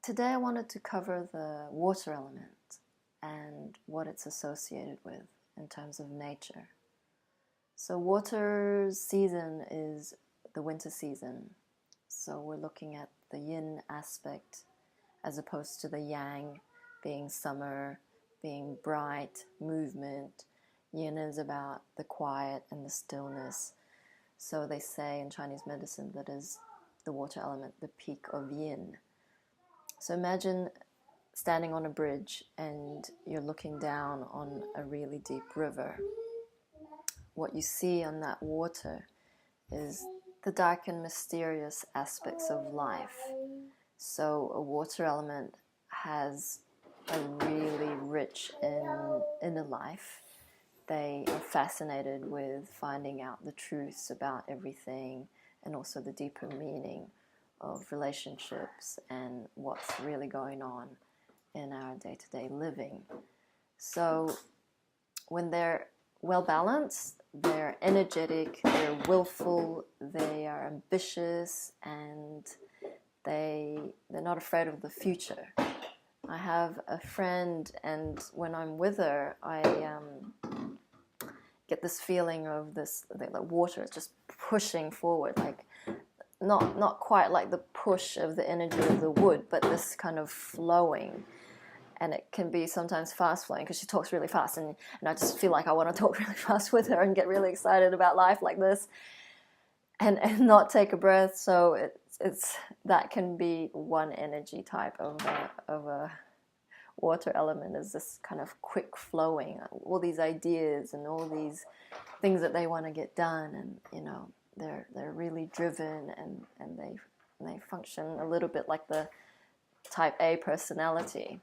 Today I wanted to cover the water element and what it's associated with in terms of nature. So water's season is the winter season. So we're looking at the yin aspect as opposed to the yang being summer, being bright, movement. Yin is about the quiet and the stillness. So they say in Chinese medicine that is the water element, the peak of yin. So imagine standing on a bridge and you're looking down on a really deep river. What you see on that water is the dark and mysterious aspects of life. So a water element has a really rich inner life. They are fascinated with finding out the truths about everything and also the deeper meaning of relationships and what's really going on in our day-to-day living. So when they're well balanced, they're energetic, they're willful, they are ambitious, and they're not afraid of the future. I have a friend, and when I'm with her, I get this feeling of the water is just pushing forward, like not quite like the push of the energy of the wood, but this kind of flowing. And it can be sometimes fast flowing because she talks really fast, and I just feel like I want to talk really fast with her and get really excited about life like this and not take a breath. So it's that can be one energy type of a water element, is this kind of quick flowing, all these ideas and all these things that they want to get done, and they're really driven, and they function a little bit like the type A personality.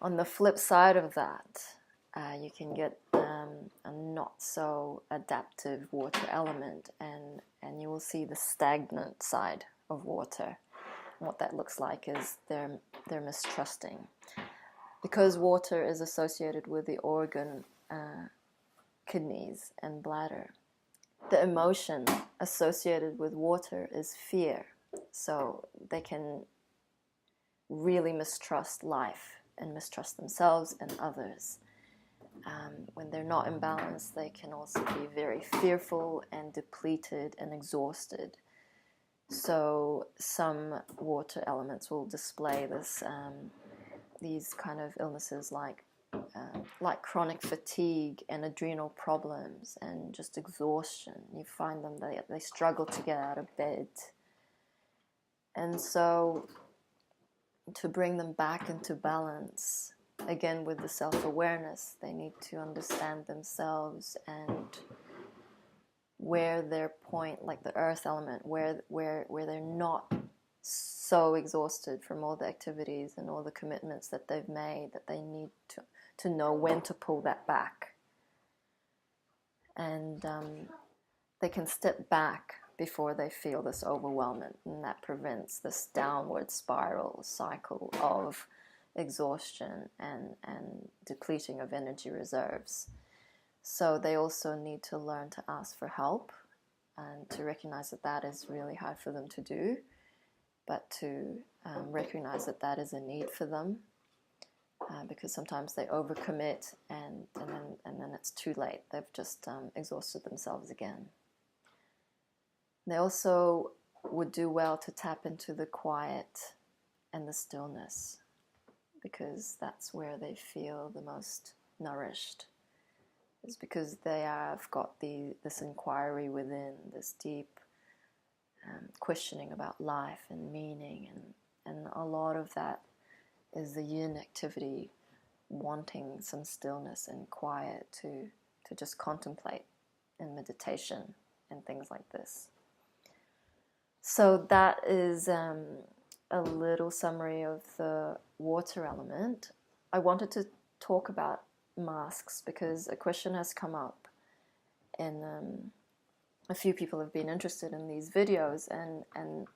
On the flip side of that, you can get a not so adaptive water element, and you will see the stagnant side of water. And what that looks like is they're mistrusting. Because water is associated with the organ kidneys and bladder, the emotion associated with water is fear. So they can really mistrust life and mistrust themselves and others. When they're not in balance, they can also be very fearful and depleted and exhausted. So some water elements will display these kind of illnesses like chronic fatigue and adrenal problems and just exhaustion. You find them, they struggle to get out of bed. And so to bring them back into balance, again with the self-awareness, they need to understand themselves and where their point, like the earth element, where they're not so exhausted from all the activities and all the commitments that they've made, that they need to know when to pull that back. And they can step back before they feel this overwhelmment, and that prevents this downward spiral cycle of exhaustion and depleting of energy reserves. So they also need to learn to ask for help and to recognize that is really hard for them to do, but to recognize that is a need for them, because sometimes they overcommit and then it's too late. They've just exhausted themselves again. They also would do well to tap into the quiet and the stillness, because that's where they feel the most nourished. It's because they have got this inquiry within, this deep questioning about life and meaning, and a lot of that is the yin activity, wanting some stillness and quiet to just contemplate in meditation and things like this. So that is a little summary of the water element. I wanted to talk about masks because a question has come up, and a few people have been interested in these videos, and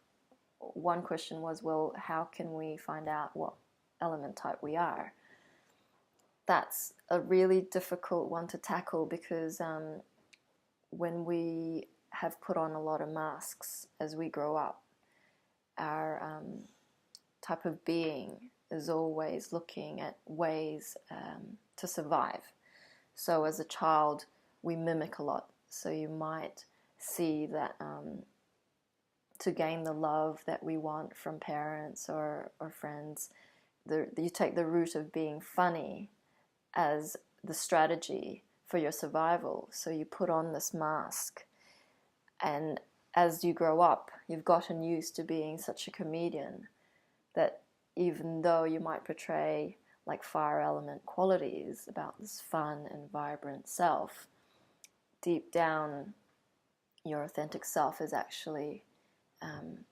one question was, well, how can we find out what element type we are? That's a really difficult one to tackle, because when we have put on a lot of masks as we grow up, our type of being is always looking at ways to survive. So as a child, we mimic a lot. So you might see that to gain the love that we want from parents or friends, you take the route of being funny as the strategy for your survival. So you put on this mask, and as you grow up, you've gotten used to being such a comedian that even though you might portray like fire element qualities about this fun and vibrant self, deep down your authentic self is actually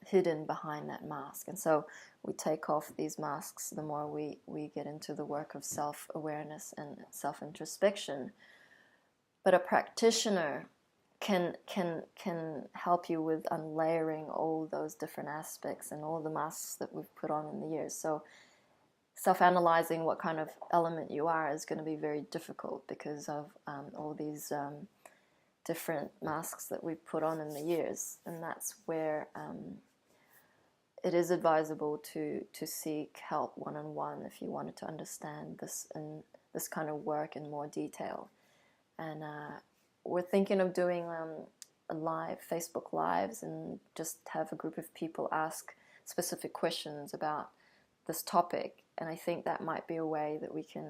hidden behind that mask. And so we take off these masks the more we get into the work of self-awareness and self-introspection. But a practitioner can help you with unlayering all those different aspects and all the masks that we've put on in the years. So self-analyzing what kind of element you are is going to be very difficult because of all these different masks that we've put on in the years. And that's where it is advisable to seek help one-on-one if you wanted to understand this and this kind of work in more detail. And we're thinking of doing a live Facebook Lives and just have a group of people ask specific questions about this topic. And I think that might be a way that we can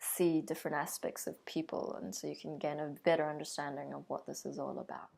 see different aspects of people, and so you can gain a better understanding of what this is all about.